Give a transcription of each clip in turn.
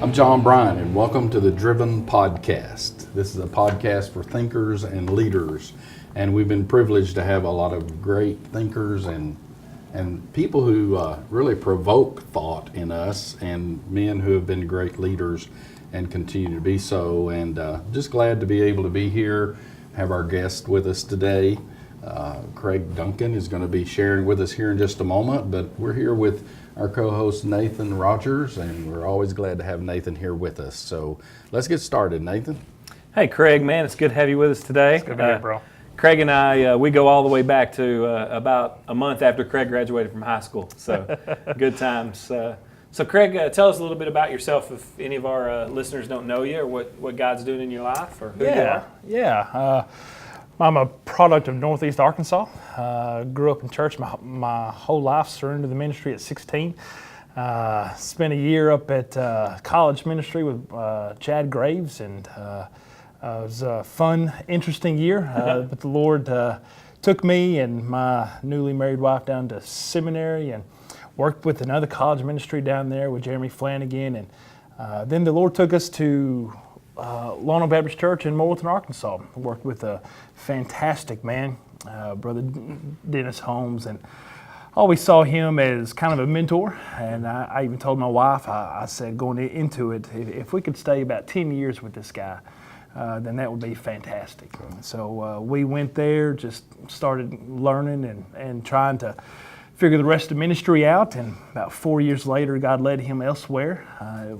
I'm John Bryan, and welcome to the Driven Podcast. This is a podcast for thinkers and leaders, and we've been privileged to have a lot of great thinkers and people who really provoke thought in us, and men who have been great leaders and continue to be so. And just glad to be able to be here, have our guest with us today. Craig Duncan is going to be sharing with us here in just a moment, but we're here with our co-host Nathan Rogers, and we're always glad to have Nathan here with us. So let's get started, Nathan. Hey Craig, man, it's good to have you with us today. It's good to be here, bro. Craig and I, we go all the way back to about a month after Craig graduated from high school, so good times. So Craig, tell us a little bit about yourself if any of our listeners don't know you, or what God's doing in your life, or who you are. I'm a product of Northeast Arkansas. Grew up in church my whole life, surrendered to the ministry at 16. Spent a year up at college ministry with Chad Graves, and it was a fun, interesting year. But the Lord took me and my newly married wife down to seminary and worked with another college ministry down there with Jeremy Flanagan. And then the Lord took us to Lonoke Baptist Church in Morrilton, Arkansas. Worked with a fantastic man, Brother Dennis Holmes, and always saw him as kind of a mentor. And I even told my wife, I said going into it, if we could stay about 10 years with this guy, then that would be fantastic. So we went there, just started learning and trying to figure the rest of ministry out. And about 4 years later, God led him elsewhere. It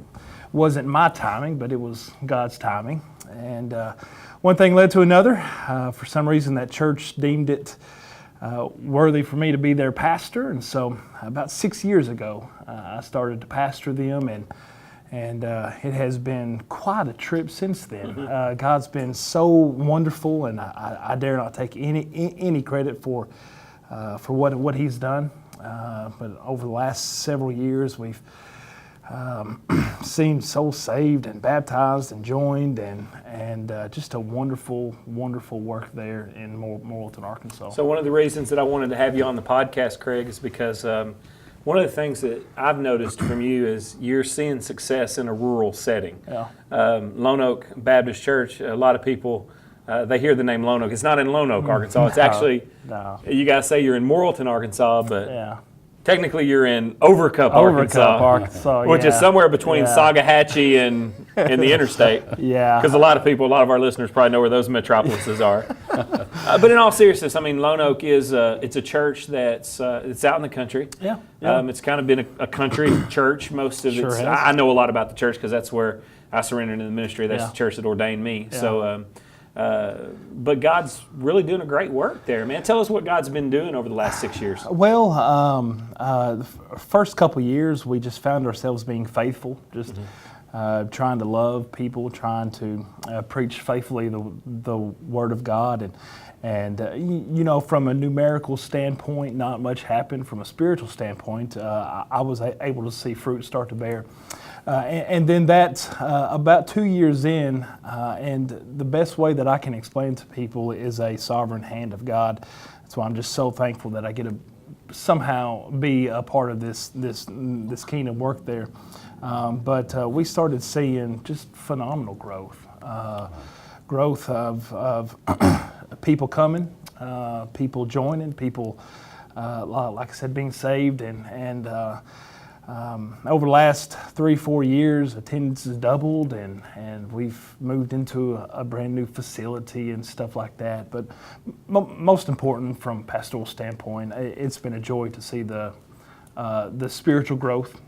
wasn't my timing, but it was God's timing. And one thing led to another. For some reason, that church deemed it worthy for me to be their pastor. And so about 6 years ago, I started to pastor them, and it has been quite a trip since then. God's been so wonderful, and I dare not take any credit for what He's done. But over the last several years, we've seen souls saved and baptized and joined, and just a wonderful, wonderful work there in Morrilton, Arkansas. So one of the reasons that I wanted to have you on the podcast, Craig, is because one of the things that I've noticed from you is you're seeing success in a rural setting. Yeah. Lonoke Baptist Church, a lot of people, they hear the name Lonoke. It's not in Lonoke, Arkansas. It's actually, you guys say you're in Morrilton, Arkansas, but Yeah. technically you're in Overcup, Arkansas, which is somewhere between Sagahatchee and the interstate. Yeah. Because a lot of our listeners probably know where those metropolises are. But in all seriousness, I mean, Lonoke is it's a church it's out in the country. Yeah. It's kind of been a country church. Most of Sure it's. has. I know a lot about the church because that's where I surrendered into the ministry. That's Yeah. the church that ordained me. Yeah. So. But God's really doing a great work there, man. Tell us what God's been doing over the last 6 years. Well, the first couple years, we just found ourselves being faithful, just trying to love people, trying to preach faithfully the Word of God, and you know, from a numerical standpoint, not much happened. From a spiritual standpoint, I was able to see fruit start to bear. And then that's about 2 years in, and the best way that I can explain to people is a sovereign hand of God. That's why I'm just so thankful that I get to somehow be a part of this kingdom work there. But we started seeing just phenomenal growth of people coming, people joining, people like I said, being saved, and over the last 3-4 years, attendance has doubled, and we've moved into a brand new facility and stuff like that. But most important, from a pastoral standpoint, it's been a joy to see the spiritual growth,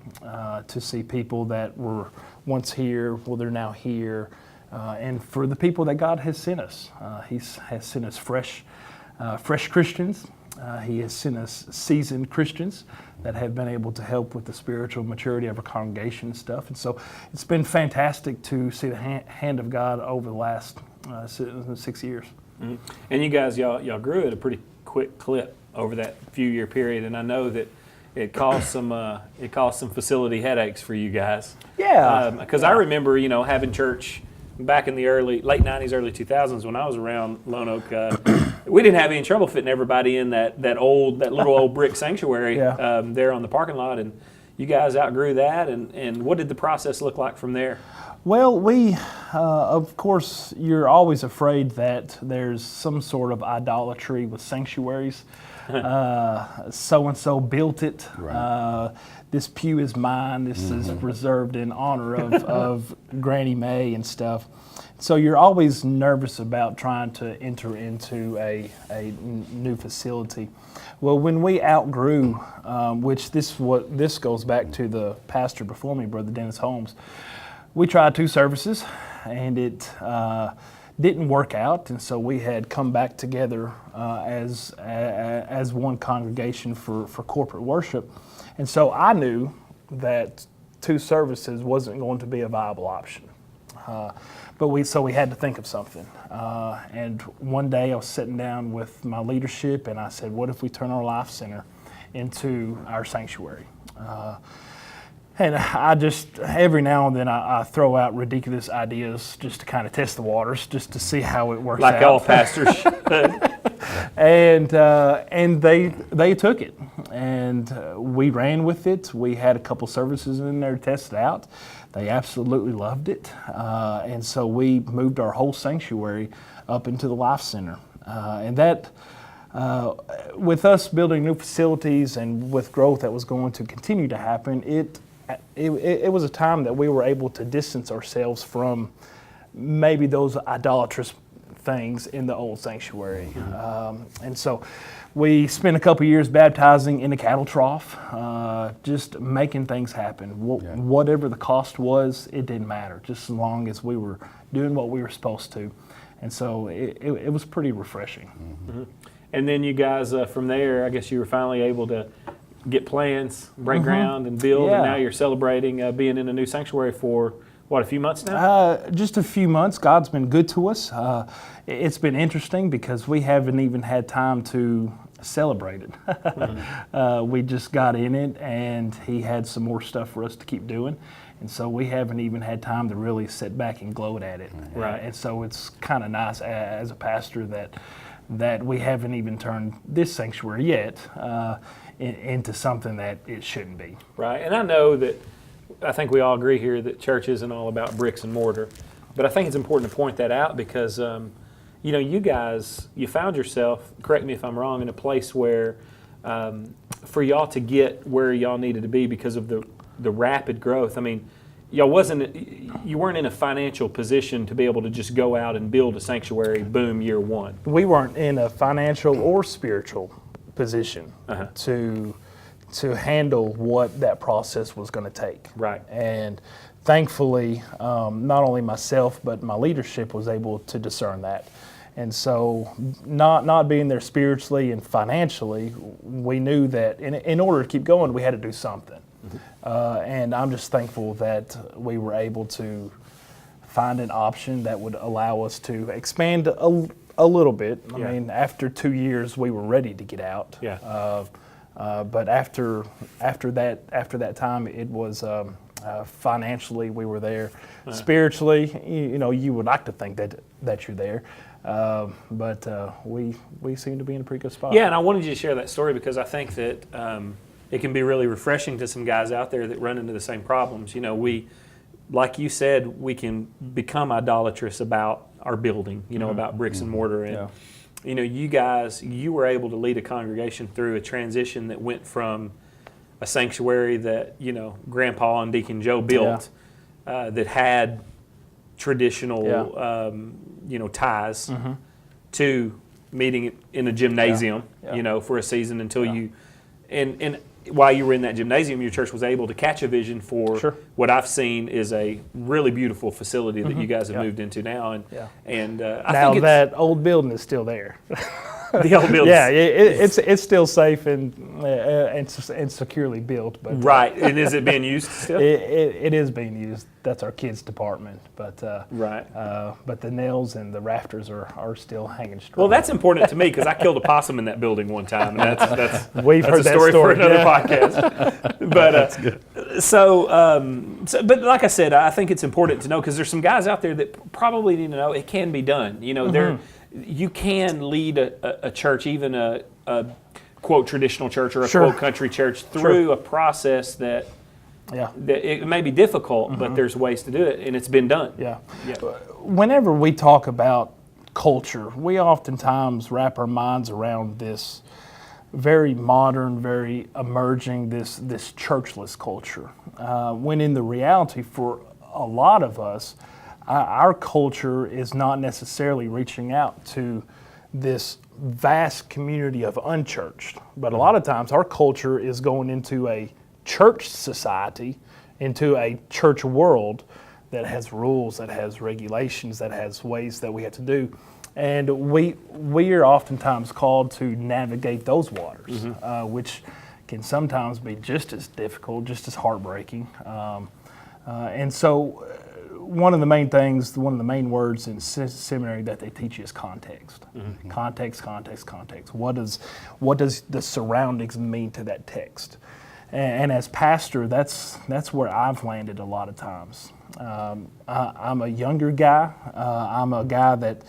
to see people that were once here, well, they're now here, and for the people that God has sent us. He has sent us fresh Christians. He has sent us seasoned Christians that have been able to help with the spiritual maturity of our congregation and stuff. And so it's been fantastic to see the hand of God over the last 6 years. Mm-hmm. And you guys, y'all grew at a pretty quick clip over that few-year period, and I know that it caused some facility headaches for you guys. Yeah. Because I remember, having church back in the late 90s, early 2000s when I was around Lonoke. We didn't have any trouble fitting everybody in that little old brick sanctuary there on the parking lot, and you guys outgrew that, and what did the process look like from there? Well, we, of course, you're always afraid that there's some sort of idolatry with sanctuaries. So-and-so built it. Right. This pew is mine. This is reserved in honor of Granny Mae and stuff. So you're always nervous about trying to enter into a new facility. Well, when we outgrew, which this goes back to the pastor before me, Brother Dennis Holmes, we tried 2 services, and it didn't work out, and so we had come back together as one congregation for corporate worship. And so I knew that 2 services wasn't going to be a viable option. But we had to think of something. And one day I was sitting down with my leadership, and I said, what if we turn our life center into our sanctuary? And I just, every now and then I throw out ridiculous ideas just to kind of test the waters, just to see how it works out. Like all pastors. And they took it, and we ran with it. We had a couple services in there to test it out. They absolutely loved it, and so we moved our whole sanctuary up into the Life Center. And that, with us building new facilities and with growth that was going to continue to happen, it was a time that we were able to distance ourselves from maybe those idolatrous things in the old sanctuary. And so we spent a couple years baptizing in a cattle trough, just making things happen. Whatever the cost was, it didn't matter, just as long as we were doing what we were supposed to. And so it was pretty refreshing. Mm-hmm. And then you guys, from there, I guess you were finally able to get plans, break ground, and build, and now you're celebrating being in a new sanctuary for, what, a few months now? Just a few months. God's been good to us. It's been interesting because we haven't even had time to celebrate it. We just got in it, and He had some more stuff for us to keep doing. And so we haven't even had time to really sit back and gloat at it. Right. And so it's kind of nice as a pastor that we haven't even turned this sanctuary yet into something that it shouldn't be. Right. And I know that, I think we all agree here that church isn't all about bricks and mortar. But I think it's important to point that out because, you guys, you found yourself, correct me if I'm wrong, in a place where for y'all to get where y'all needed to be because of the rapid growth, I mean, you weren't in a financial position to be able to just go out and build a sanctuary, boom, year one. We weren't in a financial or spiritual position to handle what that process was going to take. Right. And thankfully, not only myself, but my leadership was able to discern that. And so not being there spiritually and financially, we knew that in order to keep going, we had to do something. And I'm just thankful that we were able to find an option that would allow us to expand a little bit. I mean, after 2 years, we were ready to get out. Yeah. But after that time, it was financially we were there. Spiritually, you would like to think that you're there, but we seem to be in a pretty good spot. Yeah, and I wanted you to share that story because I think that it can be really refreshing to some guys out there that run into the same problems. We, like you said, we can become idolatrous about our building. About bricks and mortar and. Yeah. You guys, you were able to lead a congregation through a transition that went from a sanctuary that, Grandpa and Deacon Joe built that had traditional, ties to meeting in a gymnasium, for a season until you, and while you were in that gymnasium, your church was able to catch a vision for what I've seen is a really beautiful facility that you guys have moved into now. And I think that old building is still there. The old building. Yeah, it's still safe and securely built. But right, and is it being used still? It is being used. That's our kids' department, but but the nails and the rafters are still hanging strong. Well, that's important to me because I killed a possum in that building one time, and that's we've heard a that story for story another podcast. But that's good. So, but like I said, I think it's important to know because there's some guys out there that probably need to know it can be done. You can lead a church, even a quote traditional church or a quote country church, through a process that Yeah. It may be difficult, but there's ways to do it, and it's been done. Yeah. Yeah. Whenever we talk about culture, we oftentimes wrap our minds around this very modern, very emerging, this churchless culture. When in the reality, for a lot of us, our culture is not necessarily reaching out to this vast community of unchurched, but a lot of times our culture is going into a church society, into a church world that has rules, that has regulations, that has ways that we have to do. And we are oftentimes called to navigate those waters, which can sometimes be just as difficult, just as heartbreaking. And so one of the main words in seminary that they teach you is context. Context. What does the surroundings mean to that text? And as pastor, that's where I've landed a lot of times. I'm a younger guy. I'm a guy that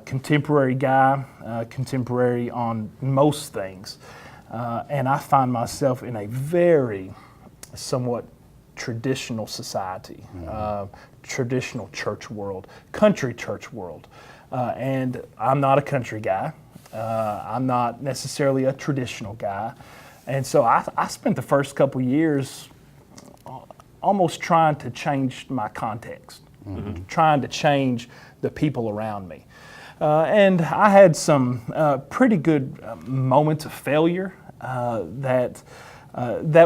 contemporary guy, contemporary on most things, and I find myself in a very somewhat traditional society, traditional church world, country church world, and I'm not a country guy. I'm not necessarily a traditional guy. And so I spent the first couple years almost trying to change my context, trying to change the people around me. And I had some pretty good moments of failure that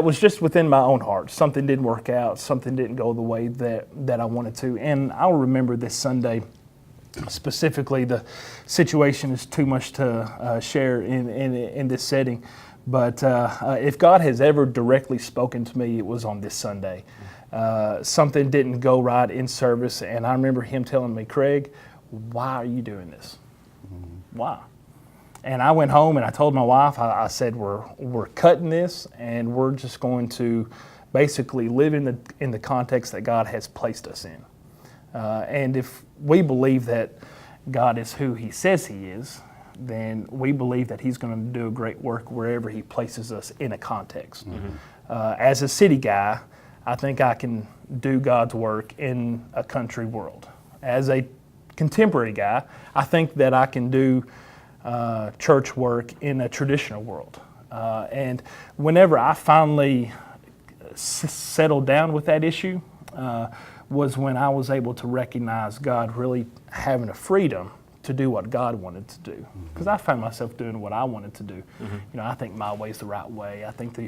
was just within my own heart. Something didn't work out, something didn't go the way that I wanted to. And I'll remember this Sunday, specifically, the situation is too much to share in this setting. But if God has ever directly spoken to me, it was on this Sunday. Something didn't go right in service, and I remember him telling me, Craig, why are you doing this? Why? And I went home and I told my wife, I said, we're cutting this, and we're just going to basically live in the context that God has placed us in. And if we believe that God is who He says He is, then we believe that He's going to do a great work wherever He places us in a context. As a city guy, I think I can do God's work in a country world. As a contemporary guy, I think that I can do church work in a traditional world. And whenever I finally settled down with that issue, was when I was able to recognize God really having a freedom to do what God wanted to do. Because I found myself doing what I wanted to do. You know, I think my way's the right way. I think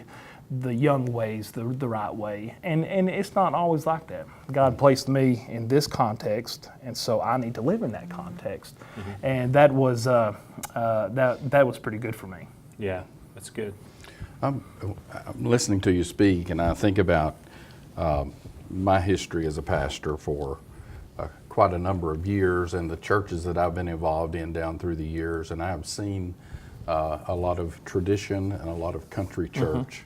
the young way's the right way. And it's not always like that. God placed me in this context, and so I need to live in that context. And that was that was pretty good for me. Yeah, that's good. I'm listening to you speak, and I think about my history as a pastor for quite a number of years, and the churches that I've been involved in down through the years, and I have seen a lot of tradition and a lot of country church,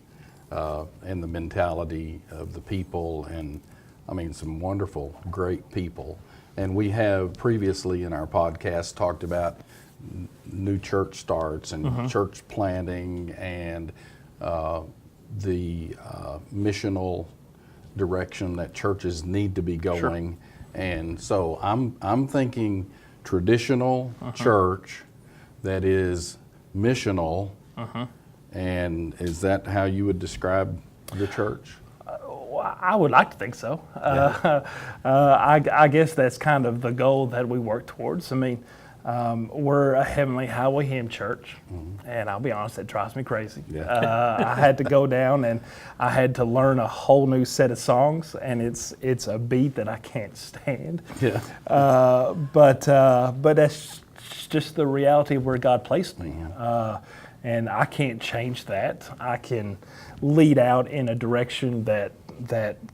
and the mentality of the people, and I mean some wonderful, great people. And we have previously in our podcast talked about new church starts and church planting and the missional direction that churches need to be going. And so I'm thinking traditional church that is missional. And is that how you would describe the church? I would like to think so. I guess that's kind of the goal that we work towards. I mean, we're a Heavenly Highway hymn church, and I'll be honest, it drives me crazy. I had to go down and I had to learn a whole new set of songs, and it's a beat that I can't stand. But that's just the reality of where God placed me. And I can't change that. I can lead out in a direction that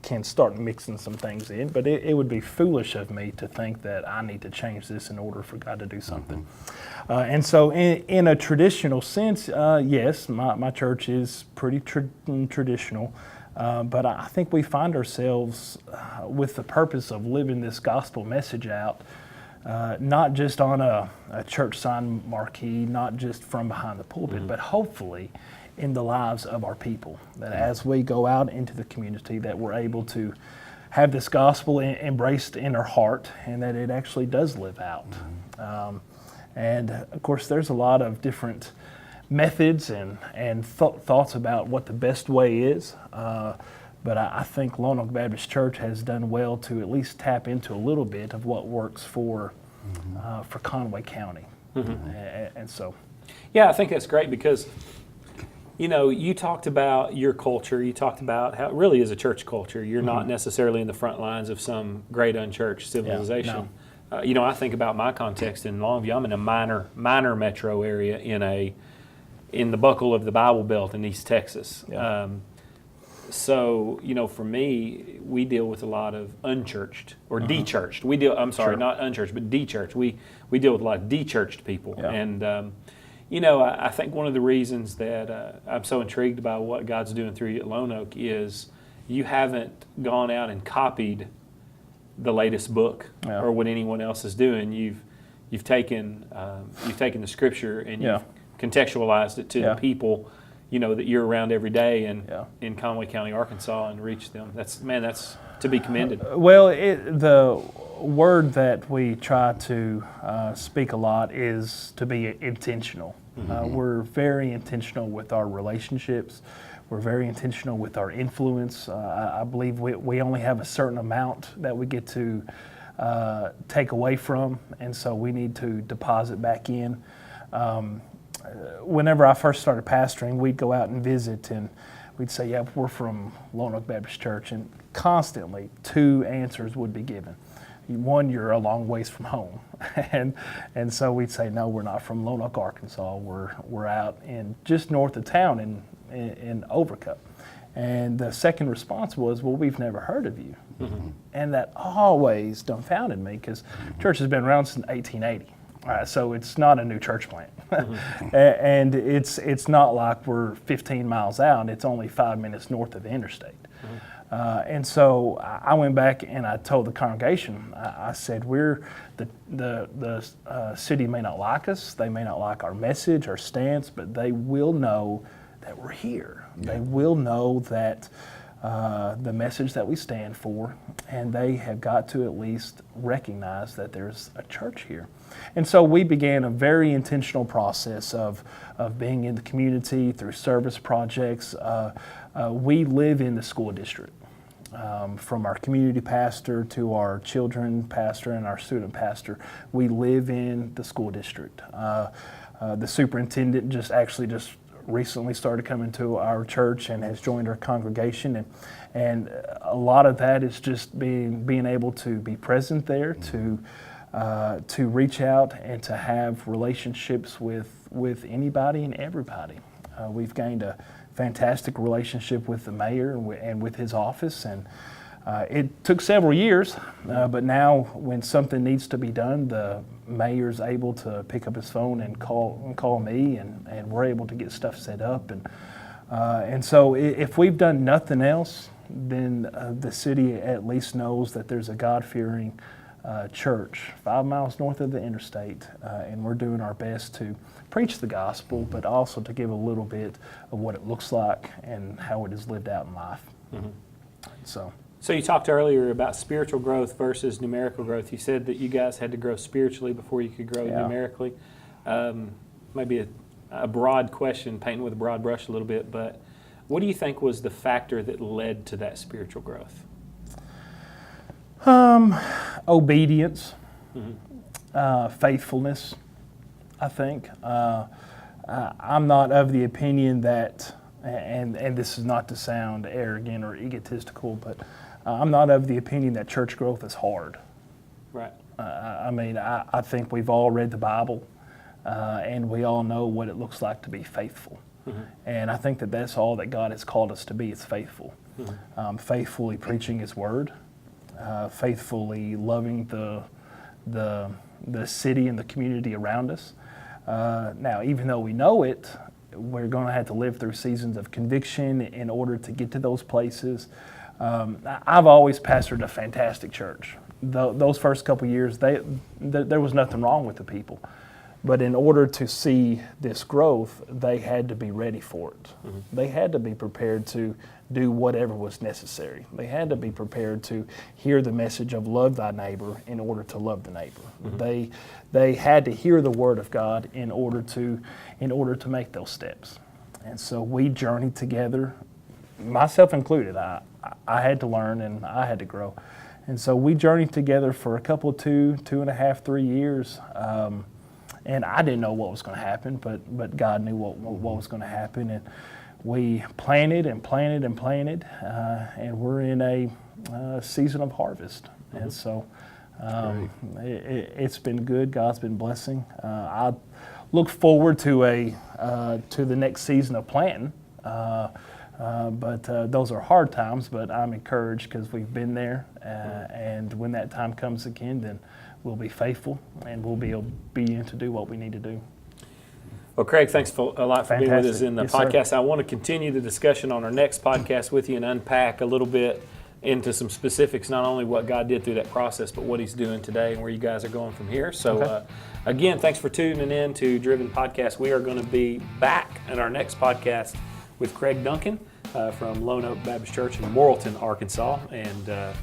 can start mixing some things in, but it would be foolish of me to think that I need to change this in order for God to do something. And so in a traditional sense, yes, my church is pretty traditional, but I think we find ourselves with the purpose of living this gospel message out not just on a church sign marquee, not just from behind the pulpit, but hopefully in the lives of our people. That as we go out into the community, that we're able to have this gospel embraced in our heart, and that it actually does live out. And of course, there's a lot of different methods and thoughts about what the best way is. But I think Lonoke Baptist Church has done well to at least tap into a little bit of what works for Conway County. And so. Yeah, I think that's great because, you know, you talked about your culture. You talked about how it really is a church culture. You're not necessarily in the front lines of some great unchurched civilization. Yeah, no. You know, I think about my context in Longview. I'm in a minor metro area in the buckle of the Bible Belt in East Texas. Yeah. So, you know, for me, we deal with a lot of unchurched or de-churched. Sure. Not unchurched, but de-churched. We deal with a lot of de-churched people. Yeah. And, you know, I think one of the reasons that I'm so intrigued by what God's doing through you at Lonoke is you haven't gone out and copied the latest book or what anyone else is doing. You've taken the Scripture and you've contextualized it to the people, you know, that you're around every day in Conway County, Arkansas, and reach them. That's to be commended. Well, the word that we try to speak a lot is to be intentional. We're very intentional with our relationships. We're very intentional with our influence. I believe we only have a certain amount that we get to take away from, and so we need to deposit back in. Whenever I first started pastoring, we'd go out and visit, and we'd say, yeah, we're from Lonoke Baptist Church, and constantly 2 answers would be given. One, you're a long ways from home, and so we'd say, no, we're not from Lonoke, Arkansas. We're out in just north of town in Overcup. And the second response was, well, we've never heard of you. And that always dumbfounded me because church has been around since 1880. So it's not a new church plant. And it's not like we're 15 miles out. It's only 5 minutes north of the interstate. And so I went back and I told the congregation, I said, the city may not like us, they may not like our message, our stance, but they will know that we're here. Yeah. They will know that the message that we stand for, and they have got to at least recognize that there's a church here. And so we began a very intentional process of being in the community through service projects. We live in the school district. From our community pastor to our children pastor and our student pastor, we live in the school district. The superintendent just recently started coming to our church and has joined our congregation, and a lot of that is just being able to be present there, to reach out and to have relationships with anybody and everybody. We've gained a fantastic relationship with the mayor and with his office, and it took several years, but now when something needs to be done, the mayor's able to pick up his phone and call me, and we're able to get stuff set up, and so if we've done nothing else, then the city at least knows that there's a God-fearing church 5 miles north of the interstate, and we're doing our best to preach the gospel, but also to give a little bit of what it looks like and how it is lived out in life. So you talked earlier about spiritual growth versus numerical growth. You said that you guys had to grow spiritually before you could grow numerically. Maybe a broad question, painting with a broad brush a little bit, but what do you think was the factor that led to that spiritual growth? Obedience, faithfulness, I think. I'm not of the opinion that, and this is not to sound arrogant or egotistical, but I'm not of the opinion that church growth is hard. Right. I think we've all read the Bible, and we all know what it looks like to be faithful. And I think that that's all that God has called us to be, is faithful. Faithfully preaching His Word, faithfully loving the city and the community around us. Now, even though we know it, we're going to have to live through seasons of conviction in order to get to those places. I've always pastored a fantastic church. those first couple years, there was nothing wrong with the people. But in order to see this growth, they had to be ready for it. Mm-hmm. They had to be prepared to do whatever was necessary. They had to be prepared to hear the message of love thy neighbor in order to love the neighbor. Mm-hmm. They had to hear the word of God in order to make those steps. And so we journeyed together, myself included. I had to learn and I had to grow. And so we journeyed together for a couple, 2.5, 3 years. And I didn't know what was going to happen, but God knew what was going to happen. And we planted and planted and planted, and we're in a season of harvest. Mm-hmm. And so it's been good. God's been blessing. I look forward to the next season of planting. But those are hard times, but I'm encouraged because we've been there. And when that time comes again, then we'll be faithful and we'll be obedient to do what we need to do. Well, Craig, thanks a lot for being with us in the Yes, podcast. sir. I want to continue the discussion on our next podcast with you and unpack a little bit into some specifics, not only what God did through that process, but what he's doing today and where you guys are going from here. So again, thanks for tuning in to Driven Podcast. We are going to be back in our next podcast with Craig Duncan from Lonoke Baptist Church in Morrilton, Arkansas. And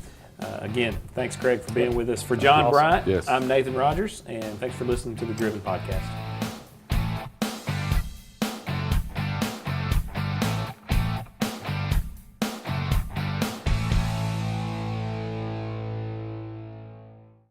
again, thanks, Craig, for being with us. For John Bryant, Yes. I'm Nathan Rogers, and thanks for listening to the Driven Podcast.